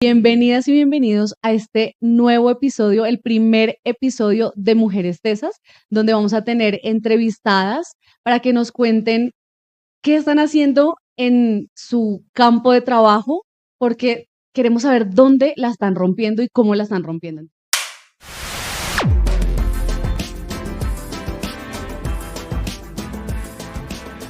Bienvenidas y bienvenidos a este nuevo episodio, el primer episodio de Mujeres Tesas, donde vamos a tener entrevistadas para que nos cuenten qué están haciendo en su campo de trabajo, porque queremos saber dónde la están rompiendo y cómo la están rompiendo.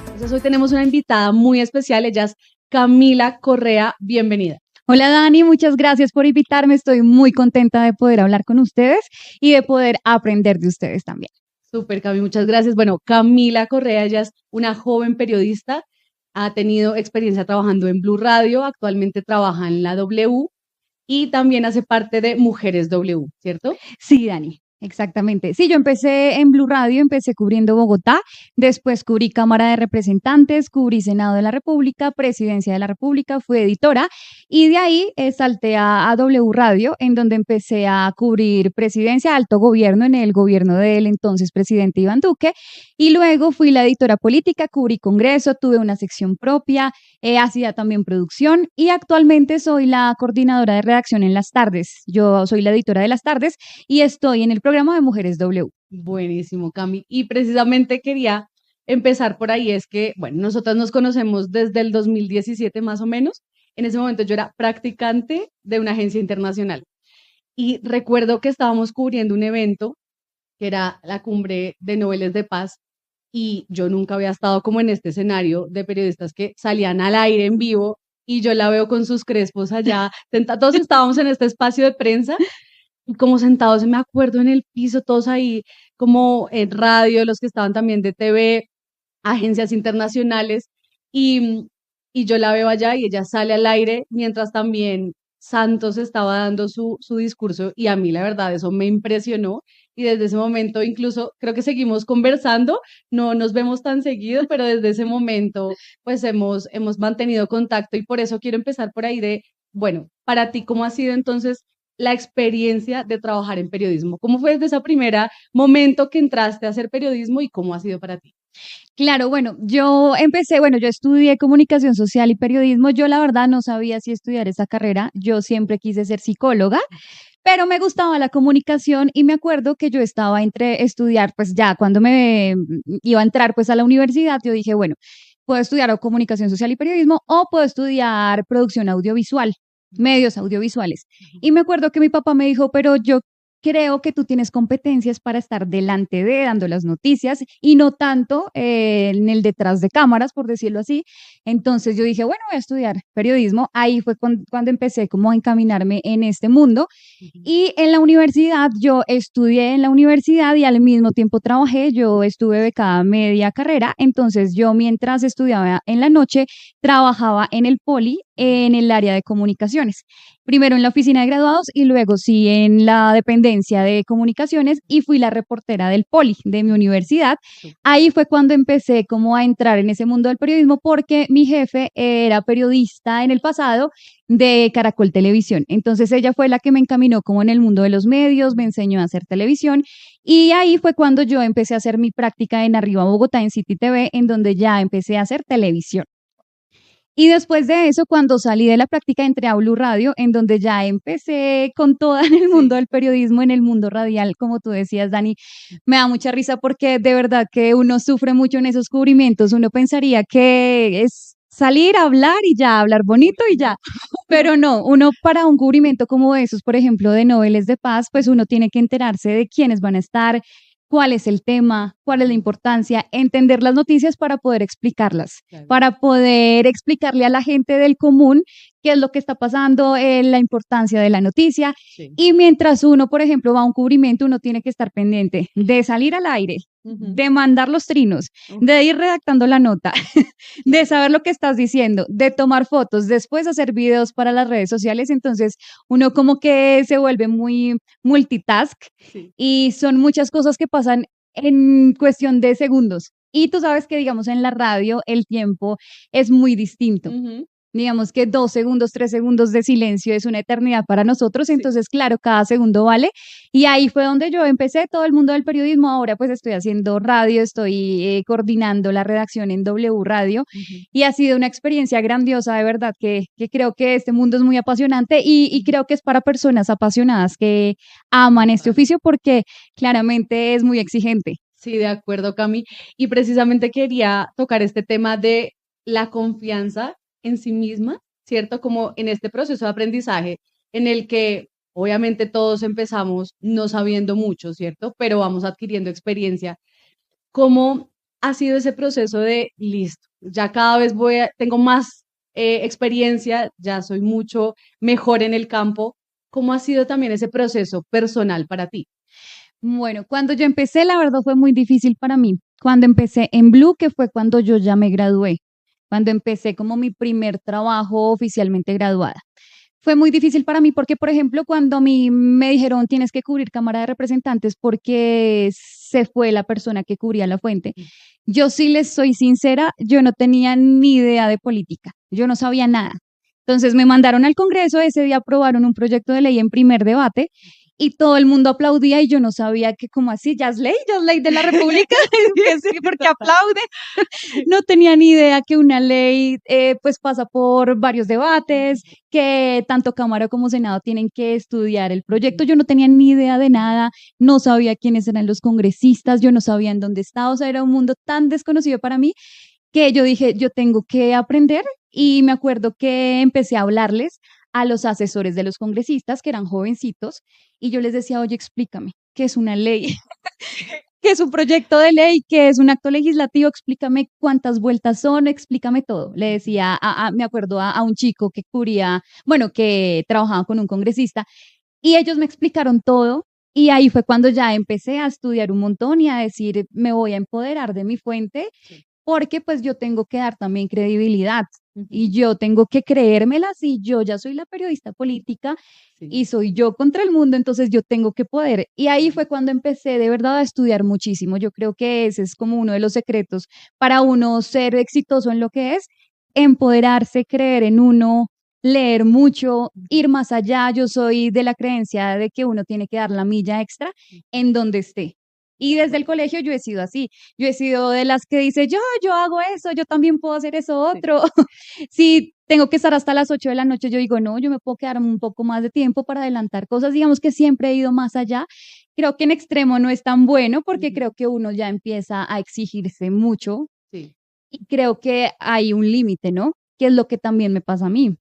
Entonces hoy tenemos una invitada muy especial, ella es Camila Correa, bienvenida. Hola Dani, muchas gracias por invitarme. Estoy muy contenta de poder hablar con ustedes y de poder aprender de ustedes también. Súper, Cami, muchas gracias. Bueno, Camila Correa, ella es una joven periodista, ha tenido experiencia trabajando en Blue Radio, actualmente trabaja en la W y también hace parte de Mujeres W, ¿cierto? Sí, Dani. Exactamente. Sí, yo empecé en Blue Radio, empecé cubriendo Bogotá, después cubrí Cámara de Representantes, cubrí Senado de la República, Presidencia de la República, fui editora y de ahí salté a W Radio, en donde empecé a cubrir Presidencia, Alto Gobierno, en el gobierno del entonces presidente Iván Duque, y luego fui la editora política, cubrí Congreso, tuve una sección propia, hacía también producción y actualmente soy la coordinadora de redacción en las tardes. Yo soy la editora de las tardes y estoy en el programa de Mujeres W. Buenísimo, Cami. Y precisamente quería empezar por ahí, es que, bueno, nosotras nos conocemos desde el 2017 más o menos. En ese momento yo era practicante de una agencia internacional y recuerdo que estábamos cubriendo un evento que era la Cumbre de Nobeles de Paz y yo nunca había estado como en este escenario de periodistas que salían al aire en vivo y yo la veo con sus crespos allá, todos estábamos en este espacio de prensa y como sentados, me acuerdo, en el piso, todos ahí como en radio, los que estaban también de TV, agencias internacionales, y, y yo la veo allá y ella sale al aire, mientras también Santos estaba dando su discurso, y a mí la verdad eso me impresionó, y desde ese momento incluso creo que seguimos conversando, no nos vemos tan seguido, pero desde ese momento pues hemos mantenido contacto, y por eso quiero empezar por ahí de, bueno, para ti, ¿cómo ha sido entonces la experiencia de trabajar en periodismo? ¿Cómo fue desde ese primer momento que entraste a hacer periodismo y cómo ha sido para ti? Claro, bueno, yo estudié comunicación social y periodismo. Yo la verdad no sabía si estudiar esa carrera. Yo siempre quise ser psicóloga, pero me gustaba la comunicación y me acuerdo que yo estaba entre estudiar, pues ya cuando me iba a entrar pues a la universidad, yo dije, bueno, puedo estudiar o comunicación social y periodismo o puedo estudiar producción audiovisual, medios audiovisuales. Y me acuerdo que mi papá me dijo, pero yo creo que tú tienes competencias para estar delante de, dando las noticias y no tanto en el detrás de cámaras, por decirlo así. Entonces yo dije, bueno, voy a estudiar periodismo. Ahí fue cuando empecé como a encaminarme en este mundo. Y en la universidad, yo estudié en la universidad y al mismo tiempo trabajé, yo estuve becada media carrera, entonces yo mientras estudiaba en la noche, trabajaba en el Poli, en el área de comunicaciones. Primero en la oficina de graduados y luego sí en la dependencia de comunicaciones y fui la reportera del Poli de mi universidad. Ahí fue cuando empecé como a entrar en ese mundo del periodismo porque mi jefe era periodista en el pasado de Caracol Televisión. Entonces ella fue la que me encaminó como en el mundo de los medios, me enseñó a hacer televisión y ahí fue cuando yo empecé a hacer mi práctica en Arriba Bogotá en City TV, en donde ya empecé a hacer televisión. Y después de eso, cuando salí de la práctica, entré a Blue Radio, en donde ya empecé con toda en el mundo del periodismo, en el mundo radial, como tú decías, Dani. Me da mucha risa porque de verdad que uno sufre mucho en esos cubrimientos. Uno pensaría que es salir a hablar y ya, hablar bonito y ya. Pero no, uno para un cubrimiento como esos, por ejemplo, de Noveles de Paz, pues uno tiene que enterarse de quiénes van a estar, cuál es el tema, cuál es la importancia, entender las noticias para poder explicarlas, Claro. para poder explicarle a la gente del común qué es lo que está pasando, la importancia de la noticia. Sí. Y mientras uno, por ejemplo, va a un cubrimiento, uno tiene que estar pendiente de salir al aire, de mandar los trinos, de ir redactando la nota, de saber lo que estás diciendo, de tomar fotos, después hacer videos para las redes sociales. Entonces, uno como que se vuelve muy multitask Sí. y son muchas cosas que pasan en cuestión de segundos. Y tú sabes que, digamos, en la radio el tiempo es muy distinto. Ujú. Digamos que 2 segundos, 3 segundos de silencio es una eternidad para nosotros, Sí. entonces, claro, cada segundo vale. Y ahí fue donde yo empecé todo el mundo del periodismo. Ahora pues estoy haciendo radio, estoy coordinando la redacción en W Radio Ujú. y ha sido una experiencia grandiosa, de verdad, que creo que este mundo es muy apasionante y creo que es para personas apasionadas que aman este Total. oficio porque claramente es muy exigente. Sí, de acuerdo, Cami. Y precisamente quería tocar este tema de la confianza en sí misma, ¿cierto? Como en este proceso de aprendizaje en el que obviamente todos empezamos no sabiendo mucho, ¿cierto? Pero vamos adquiriendo experiencia. ¿Cómo ha sido ese proceso de, listo, ya cada vez tengo más experiencia, ya soy mucho mejor en el campo? ¿Cómo ha sido también ese proceso personal para ti? Bueno, cuando yo empecé, la verdad fue muy difícil para mí. Cuando empecé en Blue, que fue cuando yo ya me gradué, cuando empecé como mi primer trabajo oficialmente graduada. Fue muy difícil para mí porque, por ejemplo, cuando a mí me dijeron tienes que cubrir Cámara de Representantes porque se fue la persona que cubría la fuente, yo sí les soy sincera, yo no tenía ni idea de política, yo no sabía nada. Entonces me mandaron al Congreso, ese día aprobaron un proyecto de ley en primer debate y todo el mundo aplaudía y yo no sabía que como así, ya es ley de la República, que sí, porque Total. aplaude. No tenía ni idea que una ley pues pasa por varios debates, que tanto Cámara como Senado tienen que estudiar el proyecto. Yo no tenía ni idea de nada, no sabía quiénes eran los congresistas, yo no sabía en dónde estaba, o sea, era un mundo tan desconocido para mí que yo dije, yo tengo que aprender y me acuerdo que empecé a hablarles a los asesores de los congresistas, que eran jovencitos, y yo les decía, oye, explícame, ¿qué es una ley? ¿Qué es un proyecto de ley? ¿Qué es un acto legislativo? Explícame cuántas vueltas son, explícame todo. Le decía, me acuerdo a un chico que cubría, bueno, que trabajaba con un congresista, y ellos me explicaron todo. Y ahí fue cuando ya empecé a estudiar un montón y a decir, me voy a empoderar de mi fuente Sí. porque pues yo tengo que dar también credibilidad y Ujú. yo tengo que creérmelas y yo ya soy la periodista política Sí. y soy yo contra el mundo, entonces yo tengo que poder. Y ahí Ujú. fue cuando empecé de verdad a estudiar muchísimo. Yo creo que ese es como uno de los secretos para uno ser exitoso en lo que es, empoderarse, creer en uno, leer mucho, ir más allá. Yo soy de la creencia de que uno tiene que dar la milla extra en donde esté. Y De desde el acuerdo. colegio yo he sido así. Yo he sido de las que dice, yo hago eso, yo también puedo hacer eso Sí. otro. Si tengo que estar hasta las 8 de la noche, yo digo, no, yo me puedo quedar un poco más de tiempo para adelantar cosas. Digamos que siempre he ido más allá. Creo que en extremo no es tan bueno porque Ujú. creo que uno ya empieza a exigirse mucho Sí. y creo que hay un límite, ¿no? Que es lo que también me pasa a mí.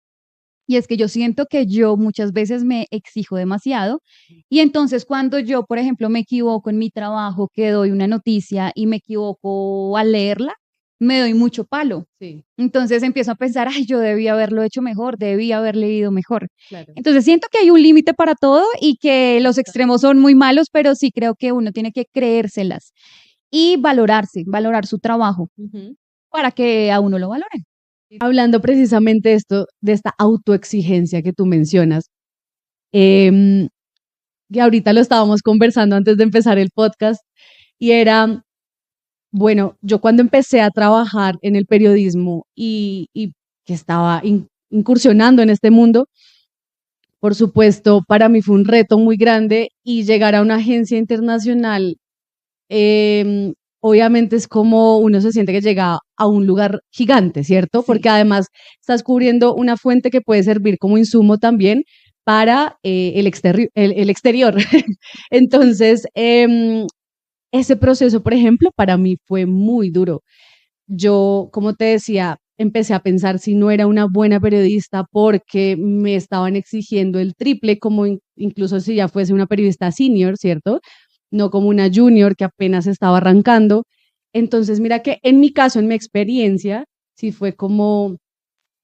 Y es que yo siento que yo muchas veces me exijo demasiado y entonces cuando yo, por ejemplo, me equivoco en mi trabajo, que doy una noticia y me equivoco al leerla, me doy mucho palo. Sí. Entonces empiezo a pensar, ay, yo debí haberlo hecho mejor, debí haber leído mejor. Claro. Entonces siento que hay un límite para todo y que los Total. extremos son muy malos, pero sí creo que uno tiene que creérselas y valorarse, valorar su trabajo Ujú. para que a uno lo valoren. Hablando precisamente de esto, de esta autoexigencia que tú mencionas, em, que ahorita lo estábamos conversando antes de empezar el podcast, y era, bueno, yo cuando empecé a trabajar en el periodismo y que estaba incursionando en este mundo, por supuesto, para mí fue un reto muy grande y llegar a una agencia internacional, em, obviamente es como uno se siente que llega a un lugar gigante, ¿cierto? Sí. Porque además estás cubriendo una fuente que puede servir como insumo también para el exterior. Entonces, ese proceso, por ejemplo, para mí fue muy duro. Yo, como te decía, empecé a pensar si no era una buena periodista porque me estaban exigiendo el triple, como incluso si ya fuese una periodista senior, ¿cierto? No como una junior que apenas estaba arrancando. Entonces, mira que en mi caso, en mi experiencia, sí fue como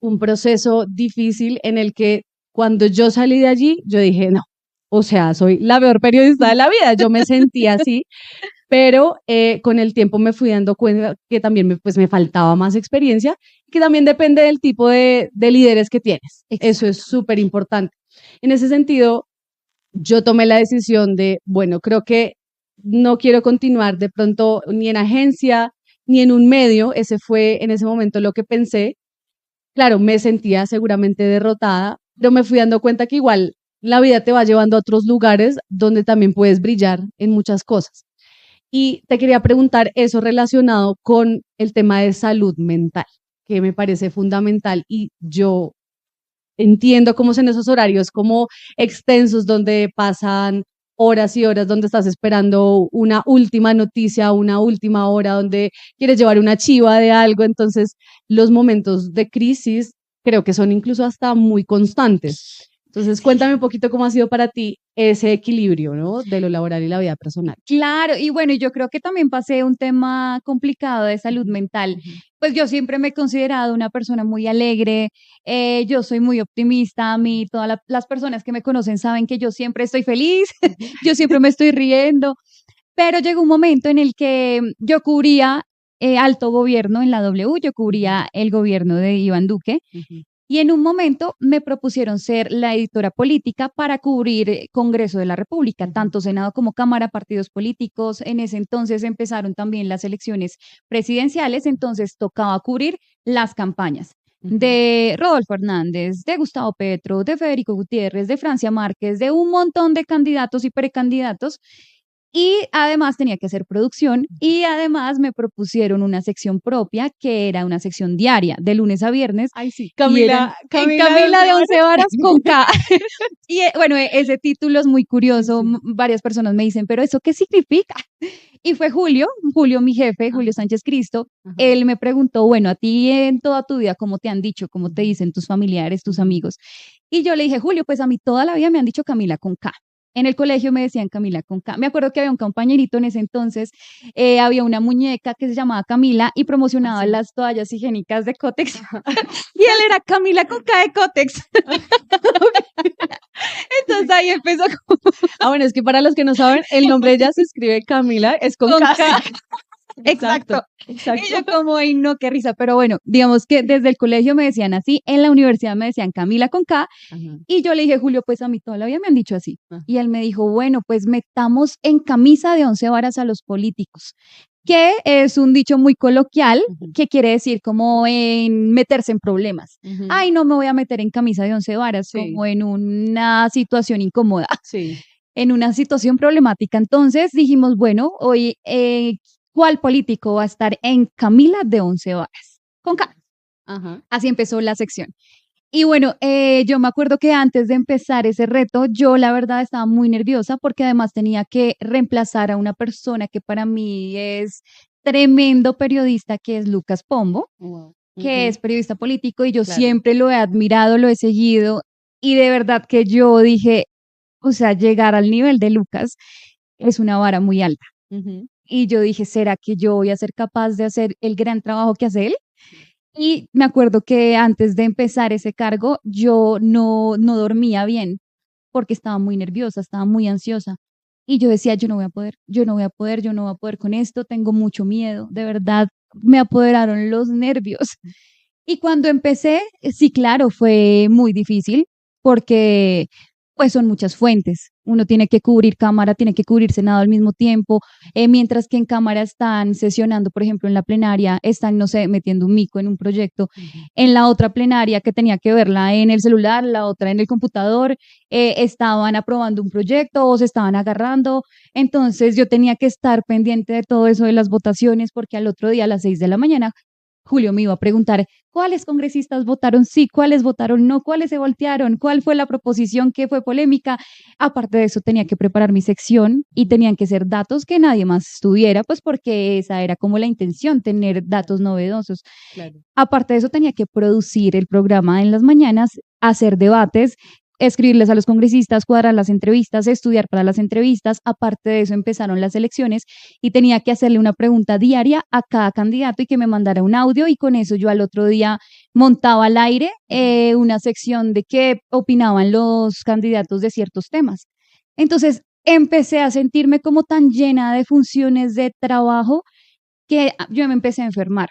un proceso difícil en el que cuando yo salí de allí, yo dije, no, o sea, soy la peor periodista de la vida. Yo me sentía así, pero con el tiempo me fui dando cuenta que también pues me faltaba más experiencia, que también depende del tipo de líderes que tienes. Eso es súper Exactamente. importante. En ese sentido, yo tomé la decisión de, bueno, creo que no quiero continuar de pronto ni en agencia ni en un medio, ese fue en ese momento lo que pensé, claro, me sentía seguramente derrotada, pero me fui dando cuenta que igual la vida te va llevando a otros lugares donde también puedes brillar en muchas cosas. Y te quería preguntar eso relacionado con el tema de salud mental, que me parece fundamental y yo entiendo cómo son esos horarios como extensos donde pasan horas y horas, donde estás esperando una última noticia, una última hora, donde quieres llevar una chiva de algo. Entonces, los momentos de crisis creo que son incluso hasta muy constantes. Entonces, cuéntame un poquito cómo ha sido para ti ese equilibrio, ¿no? De lo laboral y la vida personal. Claro, y bueno, yo creo que también pasé un tema complicado de salud Ujú, mental. ujú. Pues yo siempre me he considerado una persona muy alegre, yo soy muy optimista, a mí todas las personas que me conocen saben que yo siempre estoy feliz, Ujú, yo siempre me estoy riendo, pero llegó un momento en el que yo cubría alto gobierno en la W, yo ujú, cubría el gobierno de Iván Duque. ujú, Y en un momento me propusieron ser la editora política para cubrir Congreso de la República, ujú, tanto Senado como Cámara, partidos políticos. En ese entonces empezaron también las elecciones presidenciales, entonces tocaba cubrir las campañas ujú. de Rodolfo Hernández, de Gustavo Petro, de Federico Gutiérrez, de Francia Márquez, de un montón de candidatos y precandidatos. Y además tenía que hacer producción y además me propusieron una sección propia que era una sección diaria, de lunes a viernes, Ay, sí, y eran Camila, en Camila de Camila Once de Once Varas. Varas con K. Y bueno, ese título es muy Sí, curioso, sí. varias personas me dicen, pero ¿eso qué significa? Y fue Julio, mi jefe, Ajá, Julio Sánchez Cristo, ajá. él me preguntó, bueno, a ti en toda tu vida, ¿cómo te han dicho? ¿Cómo te Ujú, dicen tus familiares, tus ujú. amigos? Y yo le dije, Julio, pues a mí toda la vida me han dicho Camila con K. En el colegio me decían Camila con K. Me acuerdo que había un compañerito en ese entonces, había una muñeca que se llamaba Camila y Ah, promocionaba sí. las toallas higiénicas de Cotex. Ajá. Y él era Camila con K de Cotex. Entonces ahí empezó Ah, bueno, es que para los que no saben, el nombre de ella se escribe Camila, es con con K, K. sí. Exacto. Exacto, Y exacto. yo como, ay, no, qué risa. Pero bueno, digamos que desde el colegio me decían así, en la universidad me decían Camila con K, Ajá, y yo le dije, Julio, pues a mí toda la vida me han dicho así. ajá. Y él me dijo, bueno, pues metamos en camisa de 11 varas a los políticos, que es un dicho muy coloquial Ujú, que quiere decir como en meterse en problemas. ujú. Ay, no me voy a meter en camisa de 11 varas, Sí, como en una situación incómoda, sí. en una situación problemática. Entonces dijimos, bueno, hoy, ¿cuál político va a estar en Camila de 11 varas? Con K. Ajá. Así empezó la sección. Y bueno, yo me acuerdo que antes de empezar ese reto, yo la verdad estaba muy nerviosa porque además tenía que reemplazar a una persona que para mí es tremendo periodista, que es Lucas Pombo, Wow. que Ujú, es periodista político y yo claro. siempre lo he admirado, lo he seguido y de verdad que yo dije, o sea, llegar al nivel de Lucas es una vara muy alta. Ujú. Y yo dije, ¿será que yo voy a ser capaz de hacer el gran trabajo que hace él? Y me acuerdo que antes de empezar ese cargo, yo no dormía bien porque estaba muy nerviosa, estaba muy ansiosa. Y yo decía, yo no voy a poder, yo no voy a poder, yo no voy a poder con esto, tengo mucho miedo, de verdad, me apoderaron los nervios. Y cuando empecé, sí, claro, fue muy difícil porque pues son muchas fuentes. Uno tiene que cubrir cámara, tiene que cubrir Senado al mismo tiempo, mientras que en cámara están sesionando, por ejemplo, en la plenaria, están, no sé, metiendo un mico en un proyecto. Ujú. En la otra plenaria que tenía que verla en el celular, la otra en el computador, estaban aprobando un proyecto o se estaban agarrando. Entonces yo tenía que estar pendiente de todo eso de las votaciones porque al otro día a las 6 de la mañana Julio me iba a preguntar cuáles congresistas votaron sí, cuáles votaron no, cuáles se voltearon, cuál fue la proposición que fue polémica. Aparte de eso, tenía que preparar mi sección y tenían que ser datos que nadie más estuviera, pues porque esa era como la intención, tener datos novedosos. Claro. Aparte de eso, tenía que producir el programa en las mañanas, hacer debates, escribirles a los congresistas, cuadrar las entrevistas, estudiar para las entrevistas. Aparte de eso, empezaron las elecciones y tenía que hacerle una pregunta diaria a cada candidato y que me mandara un audio y con eso yo al otro día montaba al aire una sección de qué opinaban los candidatos de ciertos temas. Entonces, empecé a sentirme como tan llena de funciones de trabajo que yo me empecé a enfermar.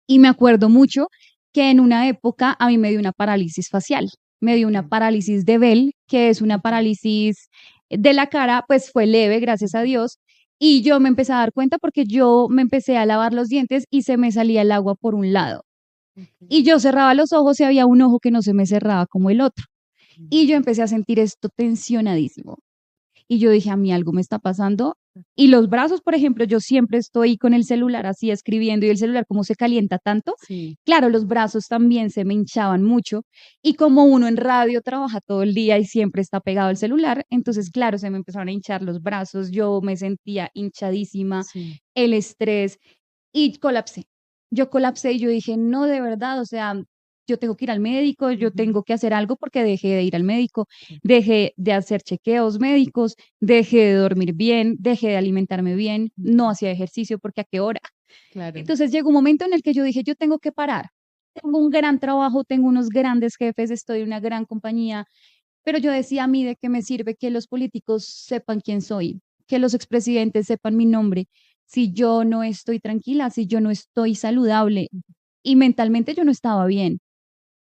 Y me acuerdo mucho que en una época a mí me dio una parálisis facial, me dio una Ujú, parálisis de Bell, que es una ujú, parálisis de la cara, pues fue leve, gracias a ujú. Dios. Y yo me empecé a dar cuenta porque yo me empecé a lavar los dientes y se me salía el agua por un lado. Y yo cerraba los ojos y había un ojo que no se me cerraba como el otro. Y yo empecé a sentir esto tensionadísimo. Y yo dije, a mí algo me está pasando. Y los brazos, por ejemplo, yo siempre estoy con el celular así escribiendo y el celular como se calienta tanto, Sí, claro, los brazos también se me hinchaban mucho y como uno en radio trabaja todo el día y siempre está pegado al celular, entonces claro, se me empezaron a hinchar los brazos, yo me sentía hinchadísima, sí. el estrés y colapsé. Yo colapsé y yo dije, no, de verdad, o sea, yo tengo que ir al médico, yo Ujú. tengo que hacer algo porque dejé de ir al médico, dejé de hacer chequeos médicos, dejé de dormir bien, dejé de alimentarme bien, no hacía ejercicio porque a qué hora. Claro. Entonces llegó un momento en el que yo dije, yo tengo que parar. Tengo un gran trabajo, tengo unos grandes jefes, estoy en una gran compañía, pero yo decía a mí de qué me sirve que los políticos sepan quién soy, que los expresidentes sepan mi nombre, si yo no estoy tranquila, si yo no estoy saludable y mentalmente yo no estaba bien,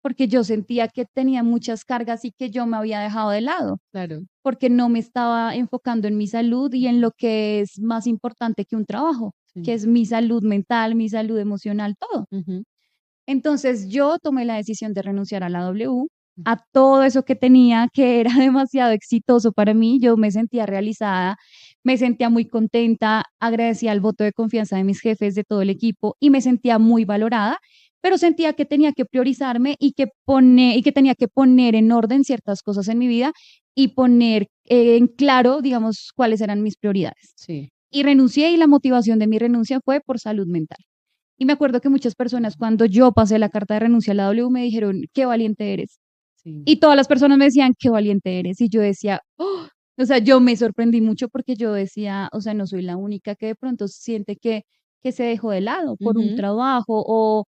porque yo sentía que tenía muchas cargas y que yo me había dejado de lado, Claro. porque no me estaba enfocando en mi salud y en lo que es más importante que un trabajo, que Sí. es mi salud mental, mi salud emocional, todo. Ujú, Entonces yo tomé la decisión de renunciar a la W, ujú. a todo eso que tenía, que era demasiado exitoso para mí. Yo me sentía realizada, me sentía muy contenta, agradecía el voto de confianza de mis jefes, de todo el equipo y me sentía muy valorada, pero sentía que tenía que priorizarme y que tenía que poner en orden ciertas cosas en mi vida y poner en claro, digamos, cuáles eran mis prioridades. Sí, Y renuncié y la motivación de mi renuncia fue por salud mental. Y me acuerdo que muchas personas cuando yo pasé la carta de renuncia a la W me dijeron, qué valiente eres. sí. Y todas las personas me decían, qué valiente eres. Y yo decía, "Oh", o sea, yo me sorprendí mucho porque yo decía, o sea, no soy la única que de pronto siente que se dejó de lado por un Ujú. trabajo o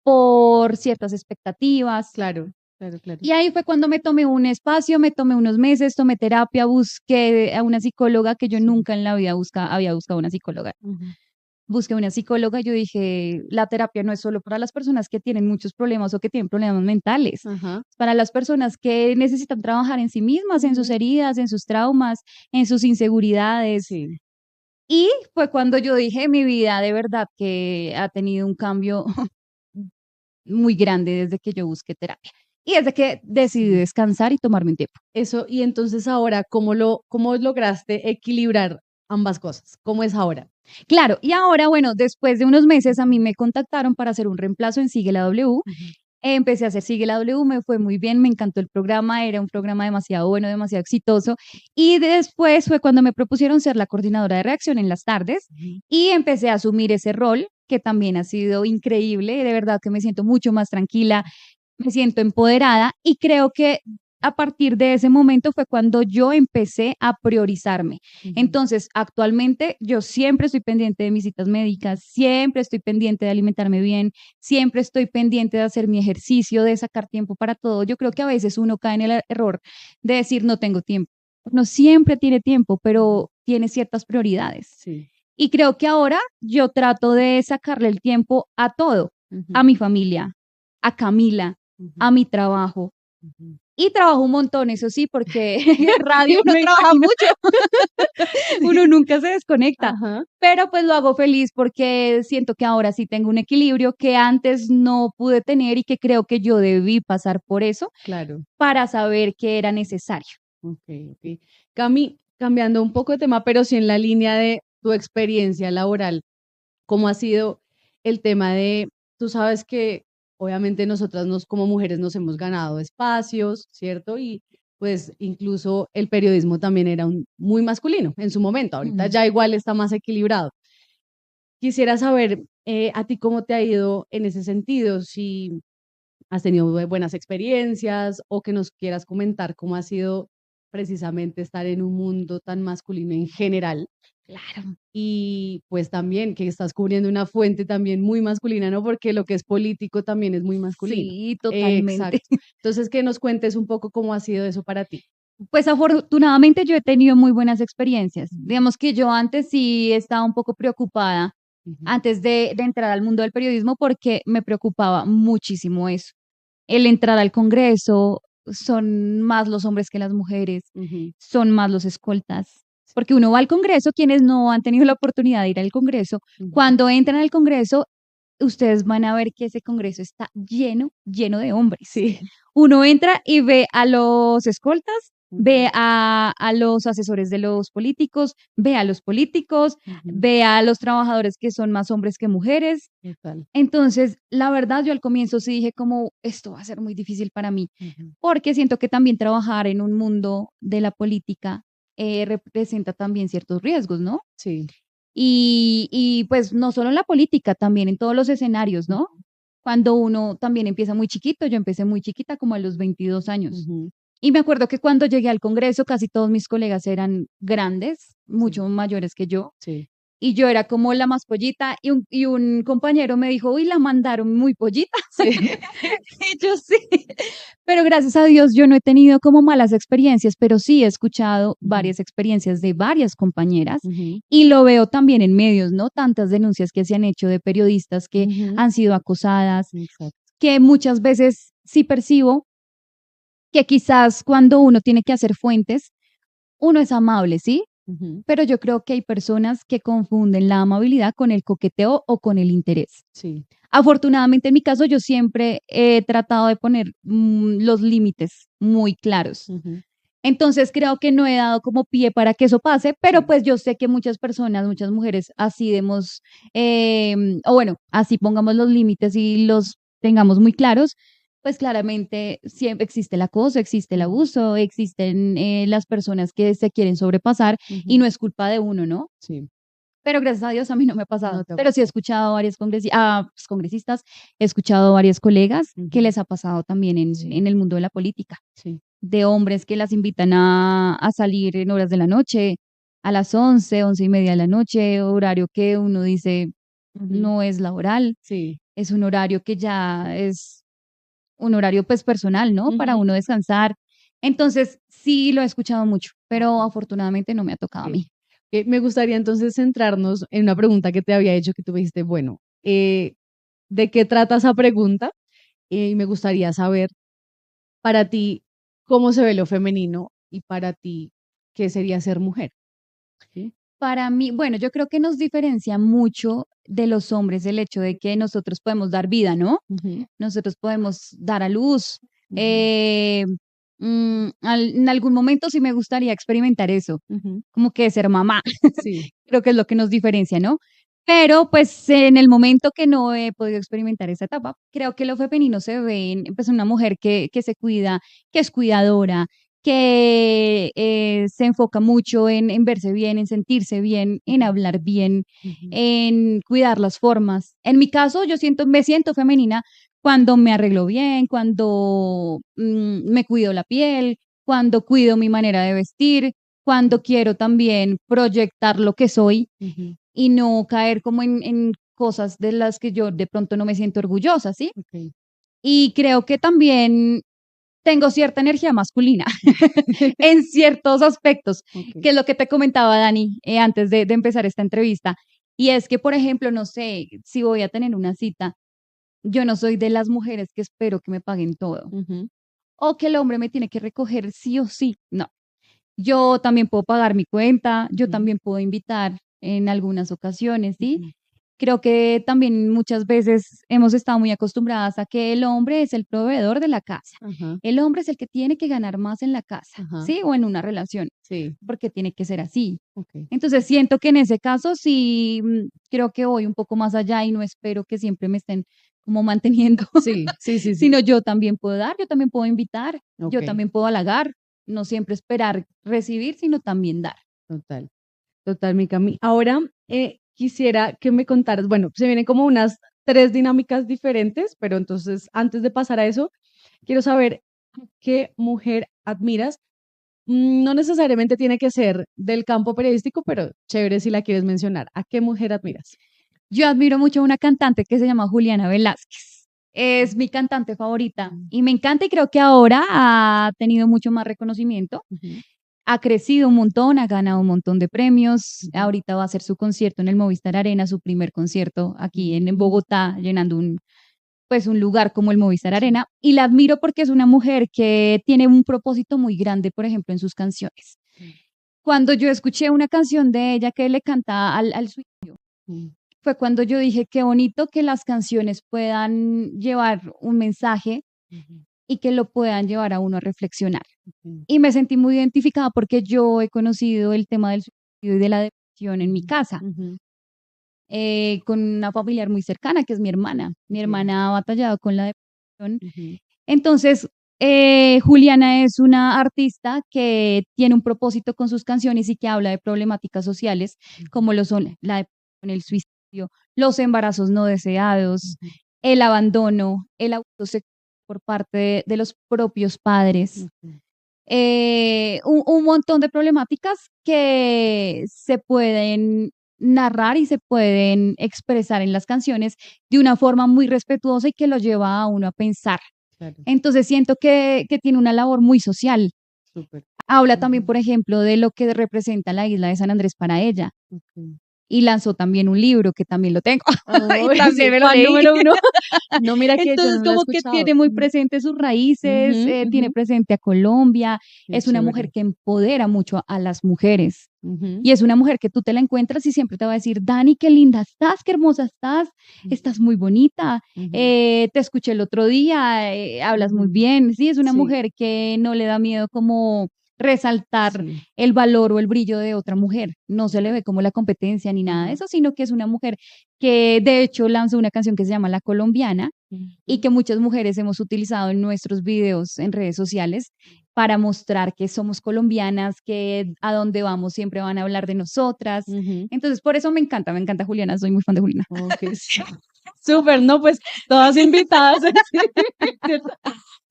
por ciertas expectativas. Claro, claro, claro. Y ahí fue cuando me tomé un espacio, me tomé unos meses, tomé terapia, busqué a una psicóloga que yo Sí. nunca en la vida había buscado una psicóloga. Ujú. Busqué una psicóloga, yo dije, la terapia no es solo para las personas que tienen muchos problemas o que tienen problemas mentales, Ajá. es para las personas que necesitan trabajar en sí mismas, en sus Ujú. heridas, en sus traumas, en sus inseguridades. Sí. Y fue cuando yo dije, mi vida de verdad que ha tenido un cambio muy grande desde que yo busqué terapia y desde que decidí Sí. descansar y tomarme un tiempo. Eso, y entonces ahora, cómo lograste equilibrar ambas cosas? ¿Cómo es ahora? Claro, y ahora, bueno, después de unos meses a mí me contactaron para hacer un reemplazo en Sigue la W. Ujú. Empecé a hacer Sigue la W, me fue muy bien, me encantó el programa, era un programa demasiado bueno, demasiado exitoso. Y después fue cuando me propusieron ser la coordinadora de reacción en las tardes Ujú. y empecé a asumir ese rol, que también ha sido increíble. De verdad que me siento mucho más tranquila, me siento empoderada y creo que a partir de ese momento fue cuando yo empecé a priorizarme. Ujú. Entonces, actualmente yo siempre estoy pendiente de mis citas médicas, siempre estoy pendiente de alimentarme bien, siempre estoy pendiente de hacer mi ejercicio, de sacar tiempo para todo. Yo creo que a veces uno cae en el error de decir no tengo tiempo. No siempre tiene tiempo, Ujú. pero tiene ciertas prioridades. Sí. Y creo que ahora yo trato de sacarle el tiempo a todo, a Ujú. mi familia, a Camila, a Ujú. mi trabajo. Ujú. Y trabajo un montón, eso sí, porque en radio uno Me trabaja imagino. mucho, uno Sí. nunca se desconecta, Ajá. pero pues lo hago feliz porque siento que ahora sí tengo un equilibrio que antes no pude tener y que creo que yo debí pasar por eso Claro. para saber que era necesario. Ok, ok. Cami, cambiando un poco de tema, pero sí en la línea de tu experiencia laboral, ¿cómo ha sido el tema de, tú sabes que obviamente nosotras como mujeres nos hemos ganado espacios, ¿cierto? Y pues incluso el periodismo también era muy masculino en su momento, ahorita Mm. ya igual está más equilibrado. Quisiera saber a ti cómo te ha ido en ese sentido, si has tenido buenas experiencias o que nos quieras comentar cómo ha sido precisamente estar en un mundo tan masculino en general Claro. y pues también que estás cubriendo una fuente también muy masculina, ¿no? Porque lo que es político también es muy masculino. Sí, totalmente. Exacto. Entonces, que nos cuentes un poco cómo ha sido eso para ti. Pues afortunadamente yo he tenido muy buenas experiencias. Digamos que yo antes sí estaba un poco preocupada Ujú. antes de entrar al mundo del periodismo porque me preocupaba muchísimo eso. El entrar al Congreso, son más los hombres que las mujeres, Ujú. son más los escoltas. Sí. Porque uno va al Congreso, quienes no han tenido la oportunidad de ir al Congreso, Ujú. cuando entran al Congreso ustedes van a ver que ese congreso está lleno, lleno de hombres. Sí. Uno entra y ve a los escoltas, ve a los asesores de los políticos, ve a los políticos, ve a los trabajadores que son más hombres que mujeres. Total. Entonces, la verdad, yo al comienzo sí dije como, esto va a ser muy difícil para mí, porque siento que también trabajar en un mundo de la política representa también ciertos riesgos, ¿no? Sí. Y pues no solo en la política, también en todos los escenarios, ¿no? Cuando uno también empieza muy chiquito, yo empecé muy chiquita, como a los 22 años. Y me acuerdo que cuando llegué al Congreso, casi todos mis colegas eran grandes, mucho mayores que yo. Sí. Y yo era como la más pollita y un compañero me dijo, uy, la mandaron muy pollita. Sí. Y yo sí. Pero gracias a Dios yo no he tenido como malas experiencias, pero sí he escuchado varias experiencias de varias compañeras y lo veo también en medios, ¿no? Tantas denuncias que se han hecho de periodistas que han sido acosadas, Exacto. que muchas veces sí percibo que quizás cuando uno tiene que hacer fuentes, uno es amable, ¿sí? Pero yo creo que hay personas que confunden la amabilidad con el coqueteo o con el interés. Sí. Afortunadamente, en mi caso, yo siempre he tratado de poner los límites muy claros. Entonces, creo que no he dado como pie para que eso pase, pero pues yo sé que muchas personas, muchas mujeres, así demos, o bueno, así pongamos los límites y los tengamos muy claros, pues claramente siempre existe el acoso, existe el abuso, existen las personas que se quieren sobrepasar y no es culpa de uno, ¿no? Sí. Pero gracias a Dios a mí no me ha pasado. No te ha Pero sí he escuchado a varios pues, congresistas, he escuchado a varios colegas que les ha pasado también en el mundo de la política, Sí. de hombres que las invitan a salir en horas de la noche, a las 11, 11:30 de la noche, horario que uno dice no es laboral, Sí. es un horario que ya es un horario pues personal, ¿no? Para uno descansar. Entonces, sí lo he escuchado mucho, pero afortunadamente no me ha tocado a mí. Me gustaría entonces centrarnos en una pregunta que te había hecho, que tú me dijiste, bueno, ¿de qué trata esa pregunta? Y me gustaría saber para ti cómo se ve lo femenino y para ti qué sería ser mujer. ¿Sí? Para mí, bueno, yo creo que nos diferencia mucho de los hombres el hecho de que nosotros podemos dar vida, ¿no? Nosotros podemos dar a luz. eh, en algún momento sí me gustaría experimentar eso, como que ser mamá. Sí. Creo que es lo que nos diferencia, ¿no? Pero pues en el momento que no he podido experimentar esa etapa, creo que lo femenino se ve en pues, una mujer que se cuida, que es cuidadora, que se enfoca mucho en verse bien, en sentirse bien, en hablar bien, en cuidar las formas. En mi caso, me siento femenina cuando me arreglo bien, cuando me cuido la piel, cuando cuido mi manera de vestir, cuando quiero también proyectar lo que soy y no caer como en cosas de las que yo de pronto no me siento orgullosa, ¿sí? Okay. Y creo que también tengo cierta energía masculina en ciertos aspectos, que es lo que te comentaba Dani antes de empezar esta entrevista. Y es que, por ejemplo, no sé, si voy a tener una cita, yo no soy de las mujeres que espero que me paguen todo o que el hombre me tiene que recoger sí o sí. No, yo también puedo pagar mi cuenta, yo también puedo invitar en algunas ocasiones, ¿sí? Creo que también muchas veces hemos estado muy acostumbradas a que el hombre es el proveedor de la casa. El hombre es el que tiene que ganar más en la casa, ¿sí? O en una relación, Sí. porque tiene que ser así. Okay. Entonces siento que en ese caso sí creo que voy un poco más allá y no espero que siempre me estén como manteniendo, Sí, sí, sí, sí. sino yo también puedo dar, yo también puedo invitar, yo Okay. también puedo halagar, no siempre esperar recibir, sino también dar. Total, total, mi Cami. Ahora quisiera que me contaras, bueno, se vienen como unas 3 dinámicas diferentes, pero entonces antes de pasar a eso, quiero saber qué mujer admiras. No necesariamente tiene que ser del campo periodístico, pero chévere si la quieres mencionar. ¿A qué mujer admiras? Yo admiro mucho a una cantante que se llama Juliana Velázquez. Es mi cantante favorita y me encanta y creo que ahora ha tenido mucho más reconocimiento. Ha crecido un montón, ha ganado un montón de premios. Ahorita va a hacer su concierto en el Movistar Arena, su primer concierto aquí en Bogotá, llenando pues un lugar como el Movistar Arena. Y la admiro porque es una mujer que tiene un propósito muy grande, por ejemplo, en sus canciones. Cuando yo escuché una canción de ella que le canta al suicidio, fue cuando yo dije, qué bonito que las canciones puedan llevar un mensaje Ujú, y que lo puedan llevar a uno a reflexionar. ujú, Y me sentí muy identificada porque yo he conocido el tema del suicidio y de la depresión en mi ujú, casa, ujú, con una familiar muy cercana, que es mi hermana. Mi ok, hermana ha batallado con la depresión. ujú, Entonces, Juliana es una artista que tiene un propósito con sus canciones y que habla de problemáticas sociales, ujú, como lo son la depresión, el suicidio, los embarazos no deseados, ujú, el abandono, el abuso sexual por parte de los propios padres, ujú, un montón de problemáticas que se pueden narrar y se pueden expresar en las canciones de una forma muy respetuosa y que lo lleva a uno a pensar. claro, Entonces siento que tiene una labor muy social. súper. Habla también, Ujú, por ejemplo, de lo que representa la isla de San Andrés para ella. ok. Y lanzó también un libro que también lo tengo y Ay, también sí, me lo fan leí. número uno. No, mira que yo Entonces, no lo he como que escuchado. tiene muy Ujú, presente sus raíces, ujú, tiene ujú, presente a Colombia, qué es una mujer chévere. que empodera mucho a las mujeres. Ujú, Y es una mujer que tú te la encuentras y siempre te va a decir, Dani, qué linda estás, qué hermosa estás, estás muy bonita, ujú, te escuché el otro día, hablas muy ujú. bien. Sí, es una Sí, mujer que no le da miedo como resaltar sí. el valor o el brillo de otra mujer. No se le ve como la competencia ni nada de Ujú, eso, sino que es una mujer que de hecho lanzó una canción que se llama La Colombiana y ujú. que muchas mujeres hemos utilizado en nuestros videos en redes sociales para mostrar que somos colombianas, que a donde vamos siempre van a hablar de nosotras. Ujú, Entonces, por eso me encanta Juliana, soy muy fan de Juliana. ok, sí. Súper, no, pues todas invitadas. Sí,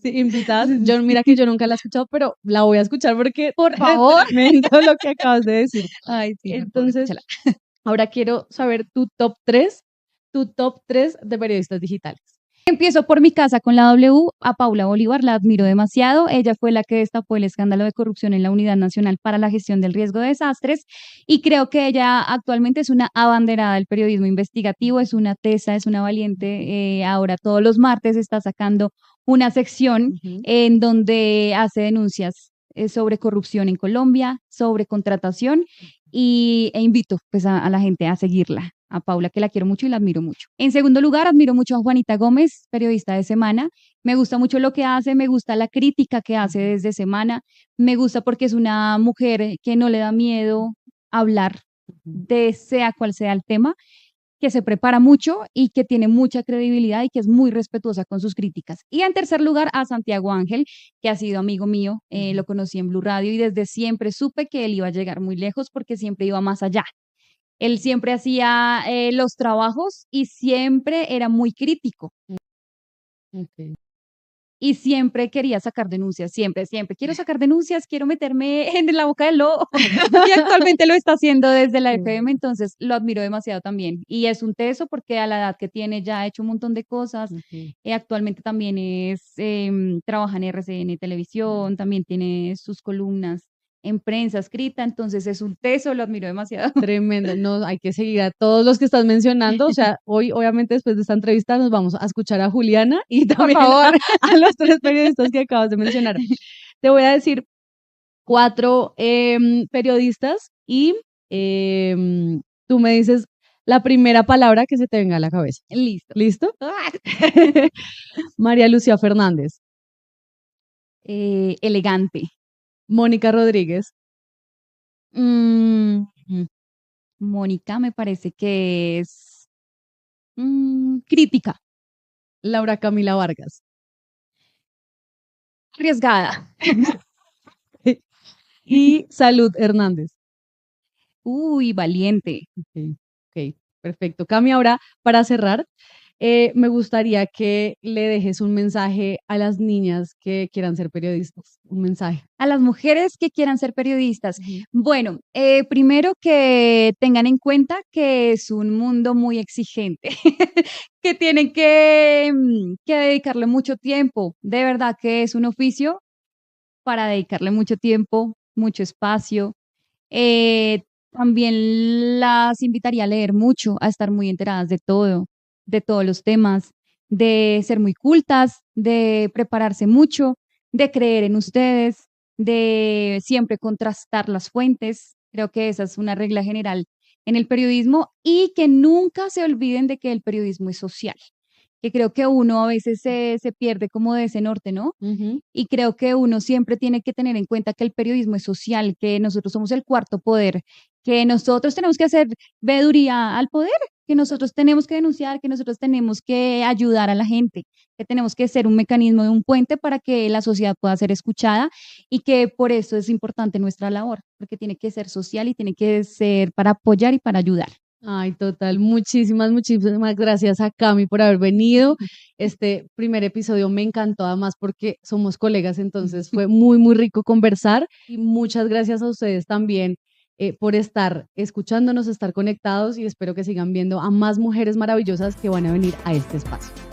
sí, invitadas. Yo, mira que yo nunca la he escuchado, pero la voy a escuchar porque Por es favor. tremendo lo que acabas de decir. Ay, sí, por favor, Entonces, escúchala. ahora quiero saber tu top 3 de periodistas digitales. Empiezo por mi casa con la W, a Paula Bolívar, la admiro demasiado. Ella fue la que destapó el escándalo de corrupción en la Unidad Nacional para la Gestión del Riesgo de Desastres y creo que ella actualmente es una abanderada del periodismo investigativo, es una tesa, es una valiente. Ahora todos los martes está sacando una sección Ujú, en donde hace denuncias sobre corrupción en Colombia, sobre contratación e invito pues a la gente a seguirla, a Paula, que la quiero mucho y la admiro mucho. En segundo lugar, admiro mucho a Juanita Gómez, periodista de Semana. Me gusta mucho lo que hace, me gusta la crítica que hace ujú, desde Semana, me gusta porque es una mujer que no le da miedo hablar ujú. de sea cual sea el tema, que se prepara mucho y que tiene mucha credibilidad y que es muy respetuosa con sus críticas. Y en tercer lugar, a Santiago Ángel, que ha sido amigo mío, lo Ujú. conocí en Blue Radio y desde siempre supe que él iba a llegar muy lejos porque siempre iba más allá. Él siempre hacía los trabajos y siempre era muy crítico Ok. y siempre quería sacar denuncias, siempre, siempre. Quiero sacar denuncias, quiero meterme en la boca del lobo y actualmente lo está haciendo desde la Qué FM, bueno. entonces lo admiro demasiado también. Y es un teso porque a la edad que tiene ya ha hecho un montón de cosas. Ujú. Actualmente también trabaja en RCN Televisión, también tiene sus columnas en prensa escrita, entonces es un teso, lo admiro demasiado. Tremendo, no, hay que seguir a todos los que estás mencionando, o sea, hoy obviamente después de esta entrevista nos vamos a escuchar a Juliana y Por también favor. a los tres periodistas que acabas de mencionar. Te voy a decir cuatro periodistas y tú me dices la primera palabra que se te venga a la cabeza. Listo. ¿Listo? María Lucía Fernández, Elegante. Mónica Rodríguez, Mm, Mónica me parece que es crítica, Laura Camila Vargas. arriesgada. Y Salud Hernández. Uy, valiente. Ok, ok, perfecto. Cami, ahora para cerrar, me gustaría que le dejes un mensaje a las niñas que quieran ser periodistas. Un mensaje. A las mujeres que quieran ser periodistas. Ujú, Bueno, primero que tengan en cuenta que es un mundo muy exigente, que tienen que dedicarle mucho tiempo. De verdad que es un oficio para dedicarle mucho tiempo, mucho espacio. Eh, También las invitaría a leer mucho, a estar muy enteradas de todo, de todos los temas, de ser muy cultas, de prepararse mucho, de creer en ustedes, de siempre contrastar las fuentes. Creo que esa es una regla general en el periodismo y que nunca se olviden de que el periodismo es social, que creo que uno a veces se pierde como de ese norte, ¿no? Ujú. Y creo que uno siempre tiene que tener en cuenta que el periodismo es social, que nosotros somos el cuarto poder, que nosotros tenemos que hacer veeduría al poder, que nosotros tenemos que denunciar, que nosotros tenemos que ayudar a la gente, que tenemos que ser un mecanismo de un puente para que la sociedad pueda ser escuchada y que por eso es importante nuestra labor, porque tiene que ser social y tiene que ser para apoyar y para ayudar. Ay, total, muchísimas gracias a Cami por haber venido. Este primer episodio me encantó además porque somos colegas, entonces fue muy, muy rico conversar y muchas gracias a ustedes también por estar escuchándonos, estar conectados y espero que sigan viendo a más mujeres maravillosas que van a venir a este espacio.